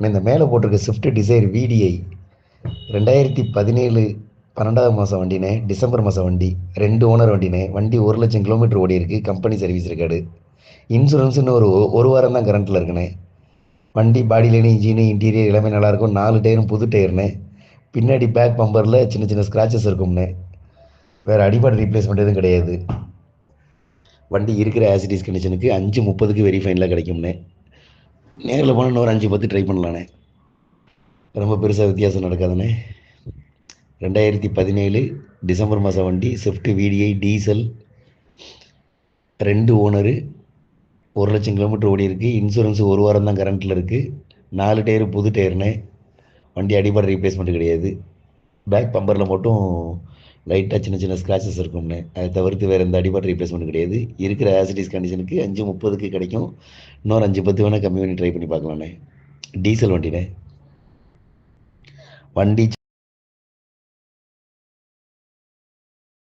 இந்த மேலே போட்டிருக்க ஸ்விஃப்ட் டிசைர் VDI 2017 12வது மாதம் வண்டினே, டிசம்பர் மாதம் வண்டி, 2 ஓனர் வண்டினே. வண்டி 1,00,000 கிலோமீட்டர் ஓடி இருக்கு. Company service record. இன்சூரன்ஸ் இன்னும் ஒரு வாரம் தான் கரண்ட்டில் இருக்குண்ணே. வண்டி பாடி லைனு, இன்ஜினு, இன்டீரியர் எல்லாமே நல்லாயிருக்கும். 4 டயரும் புது டயர்னே. பின்னாடி பேக் பம்பரில் சின்ன சின்ன ஸ்க்ராச்சஸ் இருக்கும்னே. வேறு அடிபாடு ரீப்ளேஸ்மெண்ட் எதுவும் கிடையாது. வண்டி இருக்கிற ஆசிடிஸ் கண்டிஷனுக்கு 5:30க்கு வெரி ஃபைனில் கிடைக்கும்னே. நேரில் போனால் இன்னொரு 5-10 ட்ரை பண்ணலாண்ணே. ரொம்ப பெருசாக வித்தியாசம் நடக்காதுண்ணே. 2017 டிசம்பர் மாதம் வண்டி, Swift VDI diesel, 2 owner, 1,00,000 kilometre ஓடி இருக்குது. இன்சூரன்ஸ் ஒரு வாரம் தான் கரண்ட்டில் இருக்குது. 4 டயரு புது டயர்னே. வண்டி அடிபாடு ரீப்ளேஸ்மெண்ட் கிடையாது. பேக் பம்பரில் மட்டும் லைட்டாக சின்ன சின்ன ஸ்க்ராச்சஸ் இருக்கும்னே. அதை தவிர்த்து வேறு எந்த அடிபாடு ரீப்ளேஸ்மெண்ட் கிடையாது. இருக்கிற ஆசிடிஸ் கண்டிஷனுக்கு 5:30க்கு கிடைக்கும். இன்னொரு 5-10 வேணால் கம்மி பண்ணி ட்ரை பண்ணி பார்க்கலாண்ணே. டீசல் வண்டிண்ணே. வண்டி